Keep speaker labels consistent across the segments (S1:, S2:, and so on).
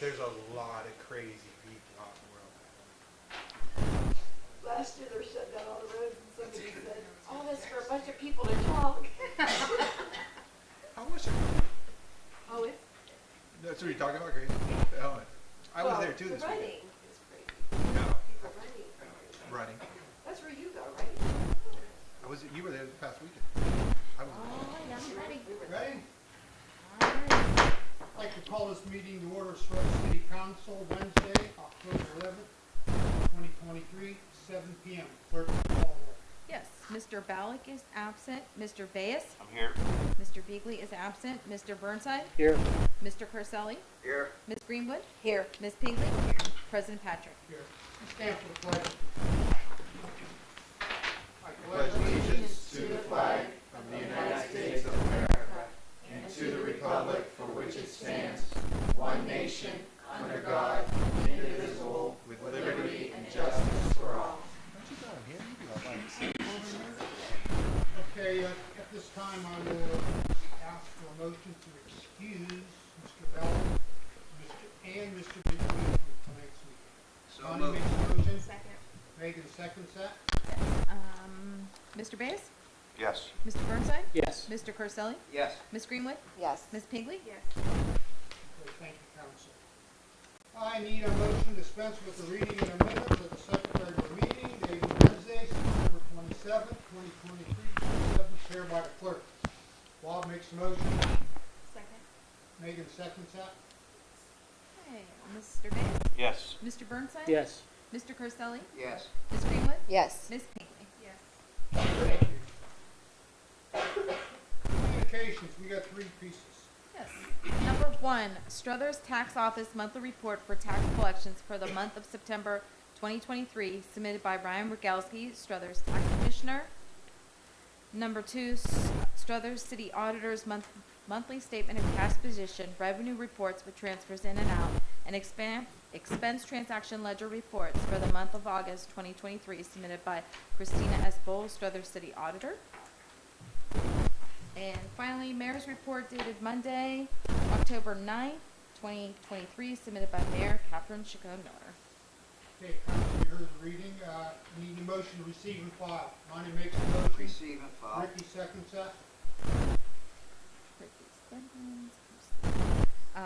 S1: there's a lot of crazy people out in the world.
S2: Last year they were shutting down all the roads and somebody said, oh, that's for a bunch of people to talk.
S1: How much?
S2: Oh, it's.
S1: That's what you're talking about, crazy? Oh, I was there too this
S2: the
S1: weekend.
S2: running is crazy.
S1: Yeah,
S2: People running.
S1: running.
S2: That's where you go, right?
S1: You were there the past weekend. I was.
S3: Yeah, I'm ready.
S4: Ready?
S3: All right.
S4: I'd like to call this meeting to order, Struthers City Council, Wednesday, October 11th, 2023, 7 p.m. Clerk, call roll.
S3: Yes, Mr. Ballack is absent. Mr. Bayes?
S5: I'm here.
S3: Mr. Beagley is absent. Mr. Burnside?
S6: Here.
S3: Mr. Carselli?
S5: Here.
S3: Ms. Greenwood? Here. Ms. Pingley? President Patrick?
S4: Here. Stand for the pledge. I
S1: Pledge allegiance to the flag of the United States of America and to the republic for which it stands, one nation, under God, indivisible, with liberty and justice for all. Don't you go in here? You do all
S4: Okay, at this time, I will ask for a motion to excuse Mr. Bell and Mr. Beasley from tonight's meeting.
S5: So
S4: Bonnie
S5: moved.
S4: makes a motion.
S3: Second.
S4: Megan seconds that.
S3: Mr. Bayes?
S5: Yes.
S3: Mr. Burnside?
S6: Yes.
S3: Mr. Carselli?
S5: Yes.
S3: Ms. Greenwood?
S2: Yes.
S3: Ms. Pingley?
S2: Yes.
S4: Okay, thank you, council. I need a motion to dispense with the reading in a minute of the secretary of the meeting dated Wednesday, September 27th, 2023, 7th, prepared by the clerk. Bob makes a motion.
S3: Second.
S4: Megan seconds that.
S3: Okay, Mr. Bayes?
S5: Yes.
S3: Mr. Burnside?
S6: Yes.
S3: Mr. Carselli?
S5: Yes.
S3: Ms. Greenwood?
S2: Yes.
S3: Ms. Pingley?
S2: Yes.
S4: Thank you. Communications, we got 3 pieces.
S3: Yes. Number 1, Struthers Tax Office Monthly Report for Tax Collections for the month of September 2023, submitted by Ryan Rogalski, Struthers Tax Commissioner. Number 2, Struthers City Auditor's Monthly Statement of Cash Position, Revenue Reports with transfers in and out, and Expense Transaction Ledger Reports for the month of August 2023, submitted by Christina S. Bowles, Struthers City Auditor. And finally, Mayor's Report dated Monday, October 9th, 2023, submitted by Mayor Catherine Chacon-Miller.
S4: Okay, council, you heard the reading. Need a motion to receive and file. Bonnie makes a motion.
S5: Receive and file.
S4: Ricky seconds that.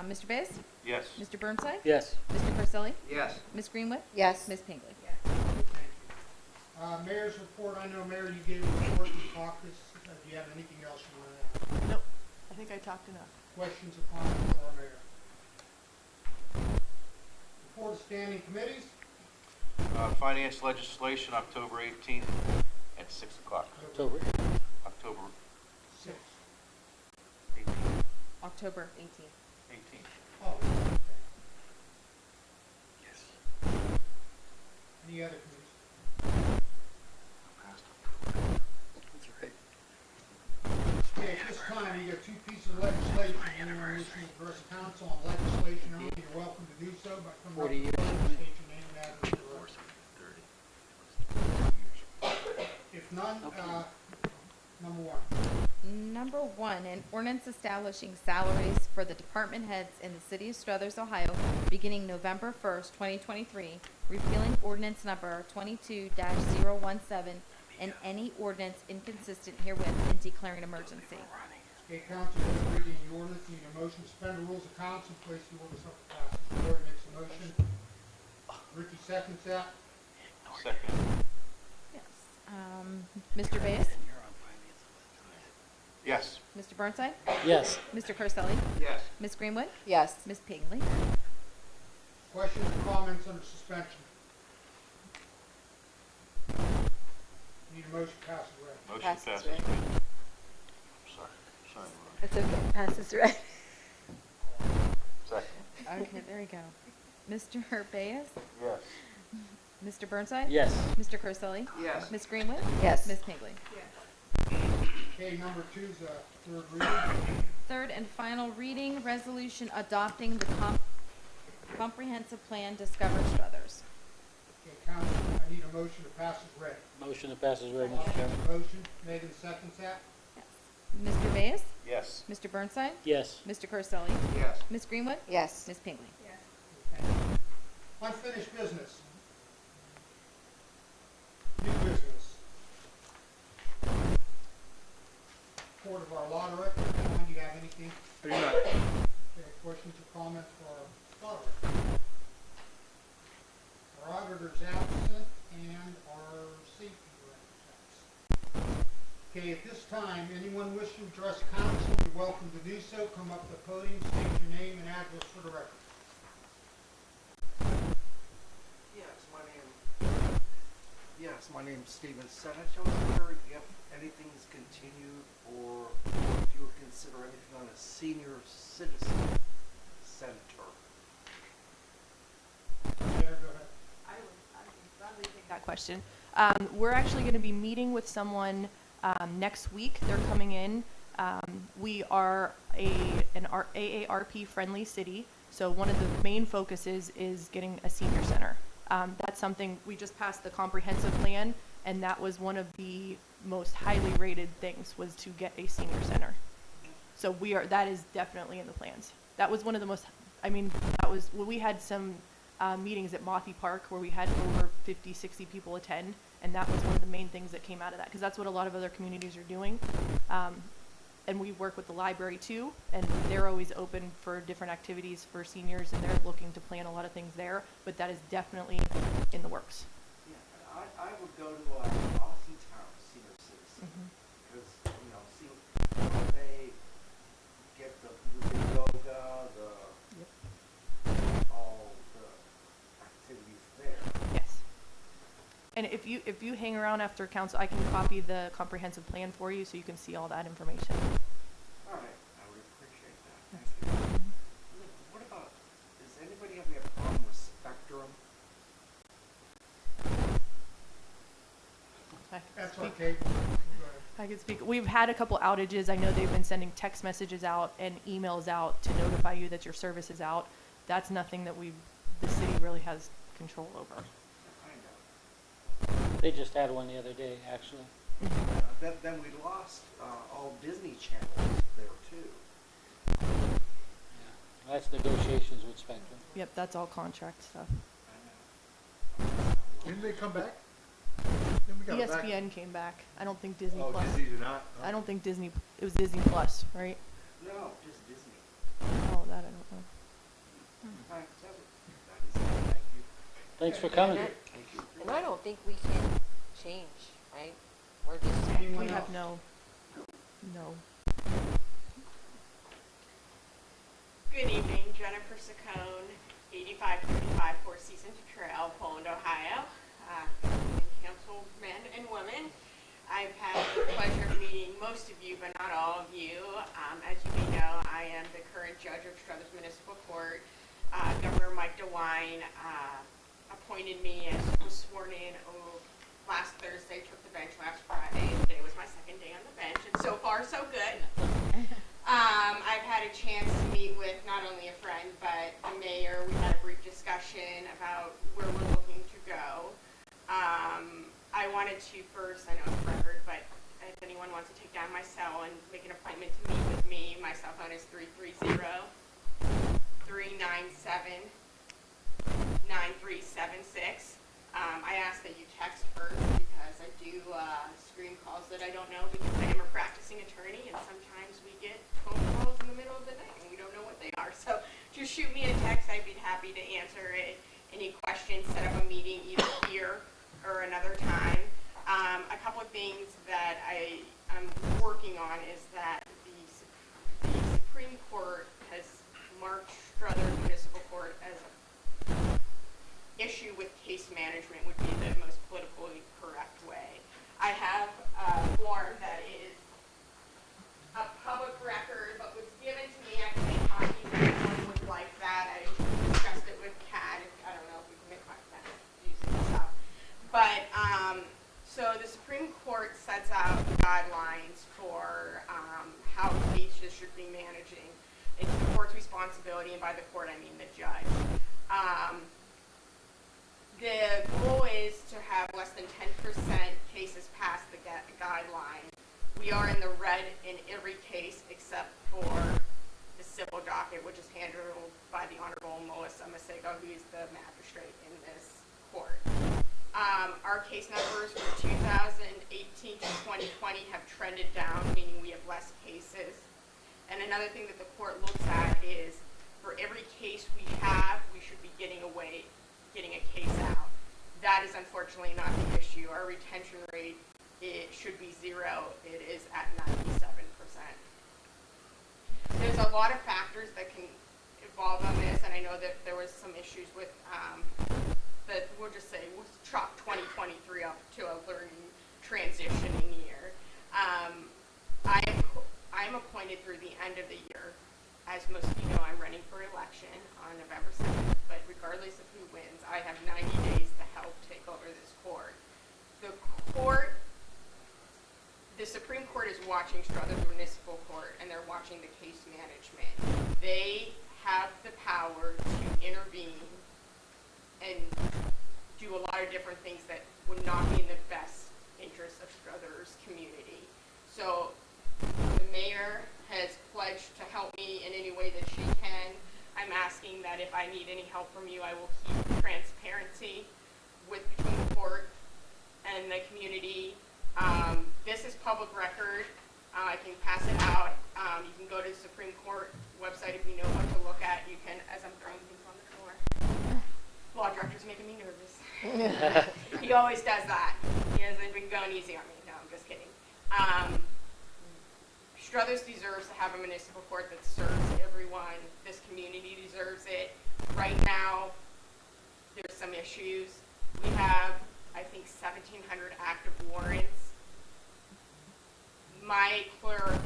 S3: Mr. Bayes?
S5: Yes.
S3: Mr. Burnside?
S6: Yes.
S3: Mr. Carselli?
S5: Yes.
S3: Ms. Greenwood?
S2: Yes.
S3: Ms. Pingley?
S4: Thank you. Mayor's report. I know, Mayor, you gave a report to the caucus. Do you have anything else you want to add?
S2: Nope. I think I talked enough.
S4: Questions or comments for our mayor? Report of standing committees.
S5: Finance legislation, October 18th at 6 o'clock.
S6: October.
S5: October
S4: 6.
S5: 18th.
S3: October 18th.
S5: 18th.
S4: Oh, okay.
S5: Yes.
S4: Any other committees?
S6: That's right.
S4: Okay, at this time, you got 2 pieces of legislation. Anyone wishing to address council on legislation only, you're welcome to do so by coming up
S6: 40
S4: with the
S6: years.
S4: podium, state your name and address for the record. If none, number 1.
S3: Number 1, an ordinance establishing salaries for the department heads in the city of Struthers, Ohio, beginning November 1st, 2023, repealing ordinance number 22-017 and any ordinance inconsistent herewith and declaring emergency.
S4: Okay, council, is reading the ordinance. Need a motion to suspend the rules of council, place the ordinance up for passage. Lori makes a motion. Ricky seconds that.
S5: Second.
S3: Yes. Mr. Bayes?
S5: Yes.
S3: Mr. Burnside?
S6: Yes.
S3: Mr. Carselli?
S5: Yes.
S3: Ms. Greenwood?
S2: Yes.
S3: Ms. Pingley?
S4: Questions or comments under suspension? Need a motion to pass as read.
S5: Motion
S2: Passes,
S5: passes.
S2: right?
S5: Sorry. Sorry.
S2: It's okay. Passes right.
S5: Second.
S3: Okay, there you go. Mr. Bayes?
S5: Yes.
S3: Mr. Burnside?
S6: Yes.
S3: Mr. Carselli?
S5: Yes.
S3: Ms. Greenwood?
S2: Yes.
S3: Ms. Pingley?
S4: Okay, number 2 is a 3rd reading.
S3: Third and final reading, resolution adopting the comprehensive plan Discover Struthers.
S4: Okay, council, I need a motion to pass as read.
S6: Motion to pass as read,
S4: Bob
S6: Mr.
S4: makes
S6: Chairman.
S4: a motion. Megan seconds that.
S3: Yes. Mr. Bayes?
S5: Yes.
S3: Mr. Burnside?
S6: Yes.
S3: Mr. Carselli?
S5: Yes.
S3: Ms. Greenwood?
S2: Yes.
S3: Ms. Pingley?
S4: Unfinished business. New business. Report of our law director. John, do you have anything?
S1: I do not.
S4: Okay, questions or comments for our law director? Our auditor's absent and our safety director's absent. Okay, at this time, anyone wishing to address council, you're welcome to do so. Come up to the podium, state your name and address for the record.
S7: Yes, my name's Stephen Senich. I was wondering if anything's continued or if you would consider anything on a senior citizen center.
S4: Yeah, go ahead.
S8: I would gladly take that question. We're actually going to be meeting with someone next week. They're coming in. We are an AARP friendly city, so one of the main focuses is getting a senior center. That's something we just passed the comprehensive plan, and that was one of the most highly rated things, was to get a senior center. So that is definitely in the plans. That was one of the most, we had some meetings at Mothy Park where we had over 50, 60 people attend, and that was one of the main things that came out of that, because that's what a lot of other communities are doing. And we work with the library too, and they're always open for different activities for seniors, and they're looking to plan a lot of things there, but that is definitely in the works.
S7: Yeah, I would go to Austin Town Senior Citizen because, they get the yoga, all the activities there.
S8: Yes. And if you hang around after council, I can copy the comprehensive plan for you so you can see all that information.
S7: All right, I would appreciate that. Thank you. What about, does anybody have a problem with Spectrum?
S4: That's
S8: Speak.
S4: okay. Go ahead.
S8: I could speak. We've had a couple outages. I know they've been sending text messages out and emails out to notify you that your service is out. That's nothing that the city really has control over.
S7: I know.
S6: They just had one the other day, actually.
S7: Then we lost all Disney channels there too.
S6: Yeah. That's negotiations with Spectrum.
S8: Yep, that's all contract stuff.
S7: I know.
S1: Didn't they come back? Then we got it back.
S8: ESPN came back. I don't think Disney
S1: Oh,
S8: Plus.
S1: Disney did not? Oh.
S8: I don't think Disney. It was Disney Plus, right?
S7: No, just Disney.
S8: Oh, that I don't know.
S7: All right, that is it. Thank you.
S6: Thanks for coming.
S7: Thank you.
S9: And I don't think we can change, right? We're just,
S4: Anyone
S8: We
S4: else?
S8: have no.
S10: Good evening, Jennifer Saccone, 8555 Four Seasons Trail, Poland, Ohio. Councilmen and women, I've had the pleasure of meeting most of you, but not all of you. As you may know, I am the current judge of Struthers Municipal Court. Governor Mike DeWine appointed me and was sworn in last Thursday, took the bench last Friday. Today was my second day on the bench, and so far so good. I've had a chance to meet with not only a friend, but the mayor. We had a brief discussion about where we're looking to go. I wanted to first, I know it's a record, but if anyone wants to take down my cell and make an appointment to meet with me, my cell phone is 330-397-9376. I ask that you text first because I do screen calls that I don't know, because I am a practicing attorney and sometimes we get phone calls in the middle of the night and we don't know what they are. So just shoot me a text. I'd be happy to answer it. Any questions, set up a meeting either here or another time. A couple of things that I'm working on is that the Supreme Court has marked Struthers Municipal Court as an issue with case management would be the most politically correct way. I have a form that is a public record, but was given to me. I can make copies if anyone would like that. I discussed it with Kat. I don't know if we can make copies using this stuff. But, so the Supreme Court sets out guidelines for how cases should be managing. It's the court's responsibility, and by the court I mean the judge. The goal is to have less than 10% cases pass the guideline. We are in the red in every case except for the civil docket, which is handled by the Honorable Melissa Masego, who is the magistrate in this court. Our case numbers for 2018 to 2020 have trended down, meaning we have less cases. And another thing that the court looks at is for every case we have, we should be getting a case out. That is unfortunately not the issue. Our retention rate, it should be 0. It is at 97%. There's a lot of factors that can involve on this, and I know that there was some issues with that we'll just say we'll chalk 2023 up to a learning transitioning year. I am appointed through the end of the year. As most of you know, I'm running for election on November 7th, but regardless of who wins, I have 90 days to help take over this court. The Supreme Court is watching Struthers Municipal Court, and they're watching the case management. They have the power to intervene and do a lot of different things that would not be in the best interest of Struthers community. So the mayor has pledged to help me in any way that she can. I'm asking that if I need any help from you, I will keep transparency between the court and the community. This is public record. I can pass it out. You can go to the Supreme Court website if you know what to look at. You can, as I'm throwing things on the floor. Law director's making me nervous. He always does that. He hasn't been going easy on me. No, I'm just kidding. Struthers deserves to have a municipal court that serves everyone. This community deserves it. Right now, there's some issues. We have, I think, 1,700 active warrants. My clerk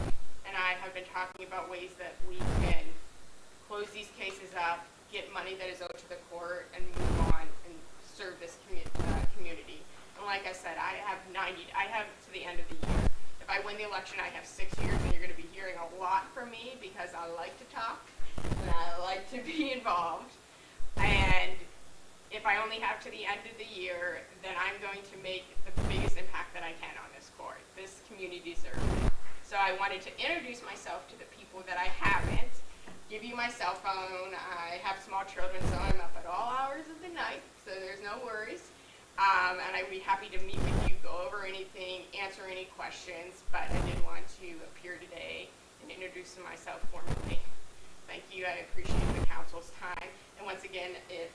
S10: and I have been talking about ways that we can close these cases up, get money that is owed to the court, and move on and serve this community. And like I said, I have to the end of the year. If I win the election, I have 6 years, and you're going to be hearing a lot from me because I like to talk and I like to be involved. And if I only have to the end of the year, then I'm going to make the biggest impact that I can on this court. This community deserves it. So I wanted to introduce myself to the people that I haven't, give you my cell phone. I have small children, so I'm up at all hours of the night, so there's no worries. And I'd be happy to meet with you, go over anything, answer any questions, but I did want to appear today and introduce myself formally. Thank you. I appreciate the council's time. And once again, if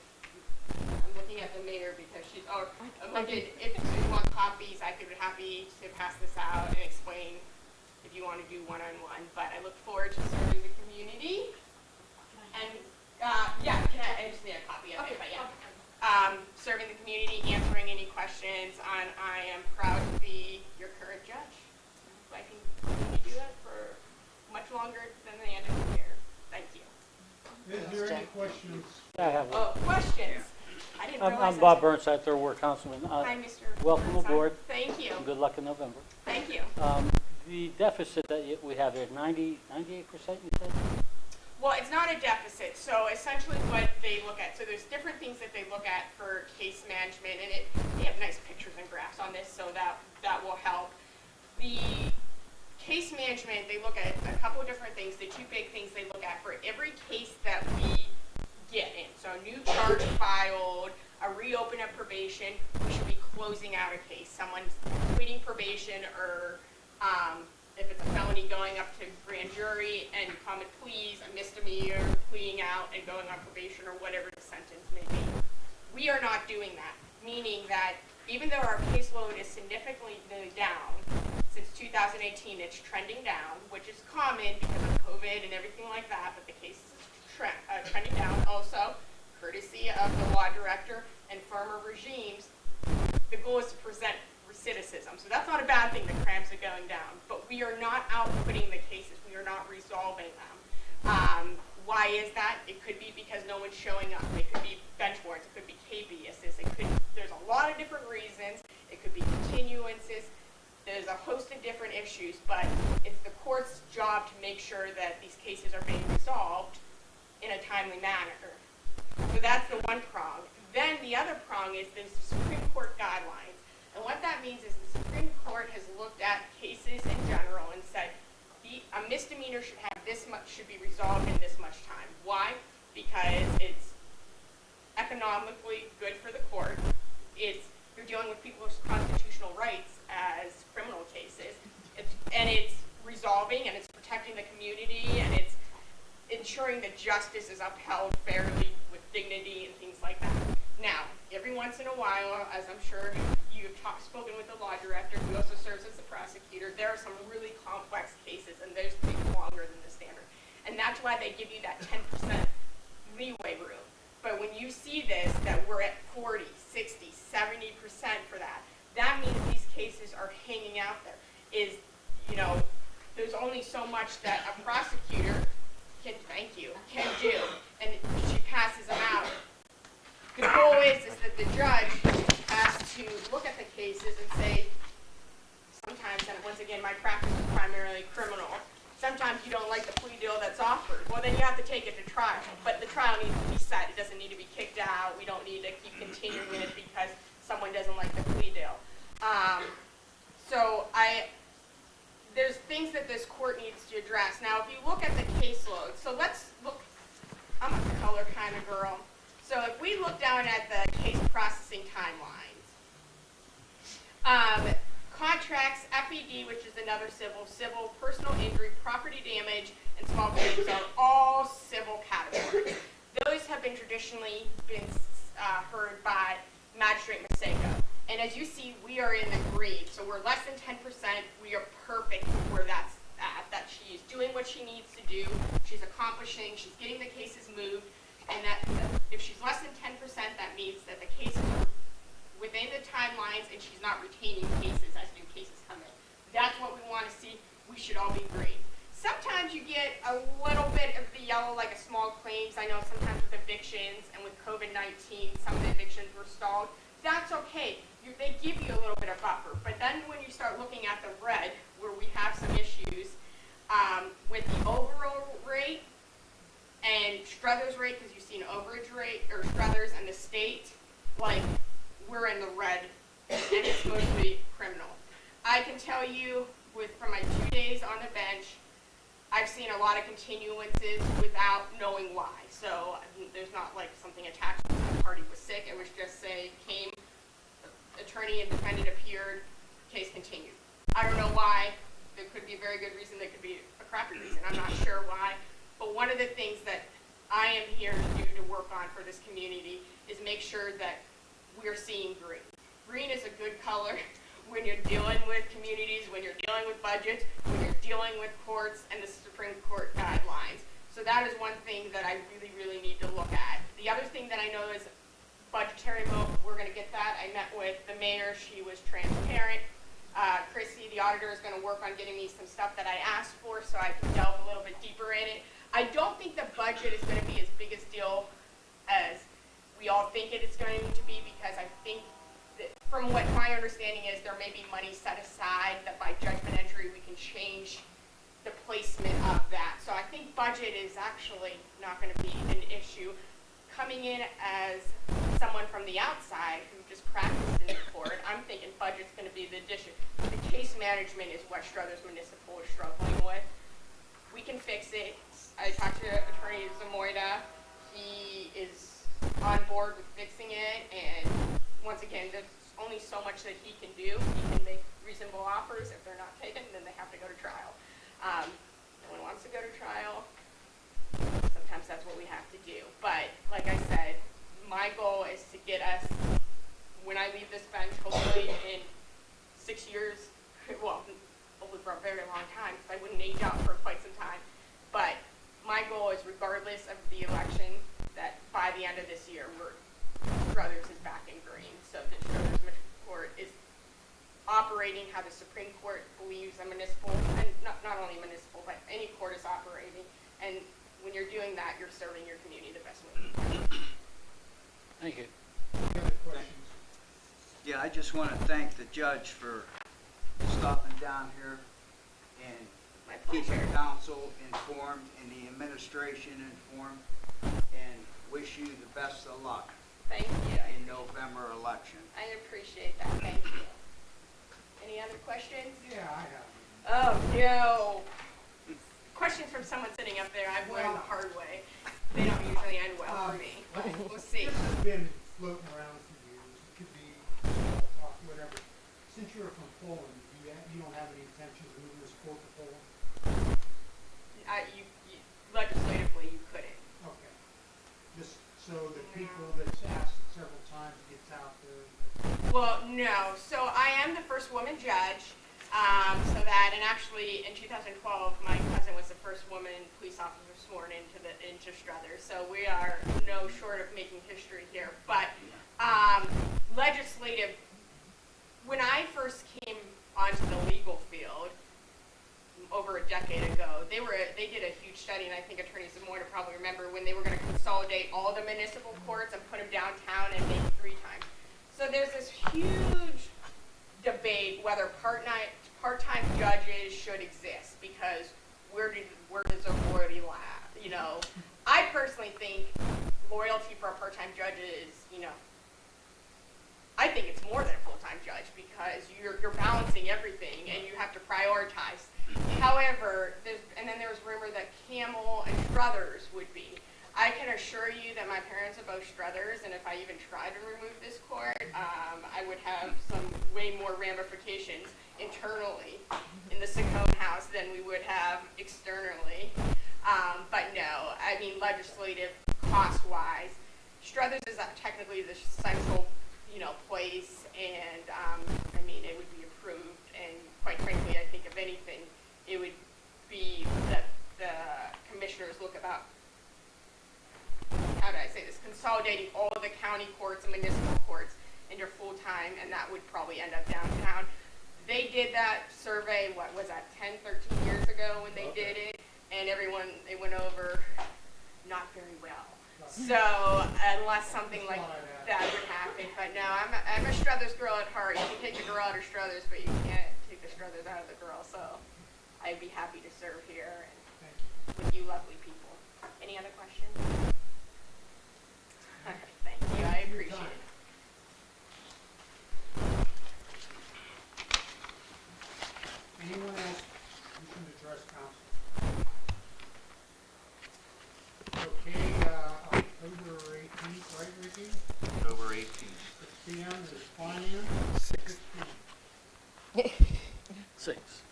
S10: I'm looking at the mayor because she's, if you want copies, I could be happy to pass this out and explain if you want to do one-on-one. But I look forward to serving the community. And I just need a copy of it, but yeah. Serving the community, answering any questions, and I am proud to be your current judge. I can do that for much longer than the end of the year. Thank you.
S4: Is there any questions?
S6: I have one.
S10: Oh, questions? I didn't realize.
S6: I'm Bob Burnside, third ward councilman.
S10: Hi, Mr.
S6: Welcome
S10: Burnside.
S6: aboard.
S10: Thank you.
S6: And good luck in November.
S10: Thank you.
S6: The deficit that we have there, 98%, you said?
S10: Well, it's not a deficit. So essentially what they look at, so there's different things that they look at for case management, and they have nice pictures and graphs on this, so that will help. The case management, they look at a couple of different things. The two big things they look at for every case that we get in. So a new charge filed, a reopen of probation, we should be closing out a case. Someone's completing probation, or if it's a felony, going up to grand jury and common pleas, a misdemeanor, pleading out and going on probation, or whatever the sentence may be. We are not doing that, meaning that even though our caseload is significantly down, since 2018 it's trending down, which is common because of COVID and everything like that, but the case is trending down. Also, courtesy of the law director and firmer regimes, the goal is to prevent recidivism. So that's not a bad thing, the crimes are going down, but we are not outputting the cases. We are not resolving them. Why is that? It could be because no one's showing up. It could be bench warrants. It could be KBSs. There's a lot of different reasons. It could be continuances. There's a host of different issues, but it's the court's job to make sure that these cases are being resolved in a timely manner. So that's the one prong. Then the other prong is there's the Supreme Court guidelines. And what that means is the Supreme Court has looked at cases in general and said a misdemeanor should be resolved in this much time. Why? because it's economically good for the court. You're dealing with people's constitutional rights as criminal cases. It's resolving, and it's protecting the community, and it's ensuring that justice is upheld fairly with dignity and things like that. Now, every once in a while, as I'm sure you've spoken with the law director, who also serves as the prosecutor, there are some really complex cases, and those take longer than the standard. And that's why they give you that 10% leeway room. But when you see this, that we're at 40, 60, 70% for that, that means these cases are hanging out there. There's only so much that a prosecutor can do, and she passes them out. The goal is that the judge has to look at the cases and say, sometimes, and once again, my practice is primarily criminal, sometimes you don't like the plea deal that's offered. Well, then you have to take it to trial. But the trial needs to be set. It doesn't need to be kicked out. We don't need to keep continuing it because someone doesn't like the plea deal. There's things that this court needs to address. Now, if you look at the caseload, so let's look, I'm a color kind of girl. So if we look down at the case processing timelines, contracts, FED, which is another civil, personal injury, property damage, and small claims are all civil categories. Those have been traditionally heard by Magistrate Masego. And as you see, we are in the green. So we're less than 10%. We are perfect where that's at, that she's doing what she needs to do. She's accomplishing, she's getting the cases moved. And that if she's less than 10%, that means that the cases are within the timelines and she's not retaining cases as new cases come in. That's what we want to see. We should all be green. Sometimes you get a little bit of the yellow, like a small claims. I know sometimes with evictions and with COVID-19, some of the evictions were stalled. That's okay. They give you a little bit of buffer. But then when you start looking at the red, where we have some issues with the overall rate and Struthers rate, because you see an overage rate, or Struthers and the state, like, we're in the red, and it's mostly criminal. I can tell you, from my 2 days on the bench, I've seen a lot of continuances without knowing why. So there's not like something attached to the party was sick. It was just came, attorney and defendant appeared, case continued. I don't know why. There could be a very good reason. There could be a crappy reason. I'm not sure why. But one of the things that I am here to do to work on for this community is make sure that we're seeing green. Green is a good color when you're dealing with communities, when you're dealing with budgets, when you're dealing with courts and the Supreme Court guidelines. So that is one thing that I really, really need to look at. The other thing that I know is budgetary vote. We're going to get that. I met with the mayor. She was transparent. Chrissy, the auditor, is going to work on getting me some stuff that I asked for so I can delve a little bit deeper in it. I don't think the budget is going to be as big a deal as we all think it is going to be, because I think that, from what my understanding is, there may be money set aside that by judgment entry we can change the placement of that. So I think budget is actually not going to be an issue. Coming in as someone from the outside who just practiced in the court, I'm thinking budget's going to be the addition. The case management is what Struthers Municipal is struggling with. We can fix it. I talked to Attorney Zamoyda. He is on board with fixing it, and once again, there's only so much that he can do. He can make reasonable offers. If they're not taken, then they have to go to trial. No one wants to go to trial. Sometimes that's what we have to do. But like I said, my goal is to get us, when I leave this bench, hopefully in 6 years, well, hopefully for a very long time, because I wouldn't age out for quite some time. But my goal is, regardless of the election, that by the end of this year, Struthers is back in green. So the Struthers Court is operating how the Supreme Court believes a municipal, and not only municipal, but any court is operating. And when you're doing that, you're serving your community the best way you can.
S6: Thank you.
S4: Any other questions?
S11: Yeah, I just want to thank the judge for stopping down here and
S10: My
S11: keeping
S10: pleasure.
S11: council informed and the administration informed, and wish you the best of luck
S10: Thank you.
S11: in November election.
S10: I appreciate that. Thank you. Any other questions?
S4: Yeah, I have.
S10: Oh, no. Questions from someone sitting up there. I've learned the hard way. They don't usually end We'll see.
S4: This has been floating around for years. It could be small talk, whatever. Since you're from Poland, you don't have any intention of moving this court to Poland?
S10: Legislatively, you couldn't.
S4: Okay. Just so the people that's asked several times gets out there.
S10: Well, no. So I am the first woman judge. And actually in 2012, my cousin was the first woman police officer sworn into Struthers. So we are no short of making history here. But legislative, when I first came onto the legal field over a decade ago, they did a huge study, and I think Attorney Zamora probably remember when they were going to consolidate all the municipal courts and put them downtown and make 3 times. So there's this huge debate whether part-time judges should exist, because where does authority lie? You know, I personally think loyalty for a part-time judge is, I think it's more than a full-time judge, because you're balancing everything and you have to prioritize. However, there's rumor that Camel and Struthers would be. I can assure you that my parents are both Struthers, and if I even tried to remove this court, I would have some way more ramifications internally in the Saccone house than we would have externally. But no, I mean, legislative, cost-wise, Struthers is technically the central, place, and I mean, it would be approved, and quite frankly, I think if anything, it would be that the commissioners look about, how do I say this, consolidating all of the county courts and municipal courts into full-time, and that would probably end up downtown. They did that survey, what was that, 10, 13 years ago when they did it, and it went over not very well. So unless something like that would happen, but no, I'm a Struthers girl at heart. You can take the girl out of Struthers, but you can't take the Struthers out of the girl. So I'd be happy to serve here and with you lovely people. Any other questions? All right, thank you. I appreciate it.
S4: Anyone else wishing to address council? Okay, October 18th, right, Ricky?
S5: October 18th.
S4: 6 p.m. is finance. 16.
S6: 6.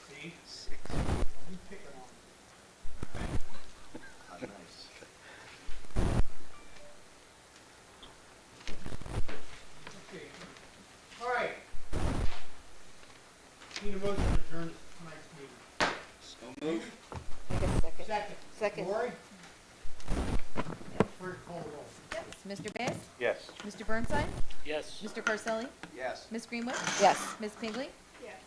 S4: See?
S5: 6.
S4: I'm picking on you.
S5: Nice.
S4: Okay. All right. Need a motion to adjourn tonight's meeting.
S5: So moved.
S9: Take a second.
S4: Second.
S9: Second.
S4: Lori? Clerk, call the roll.
S3: Yes. Mr. Bass?
S5: Yes.
S3: Mr. Burnside?
S6: Yes.
S3: Mr. Carselli?
S11: Yes.
S3: Ms. Greenwood?
S9: Yes.
S3: Ms. Pingley?
S10: Yes.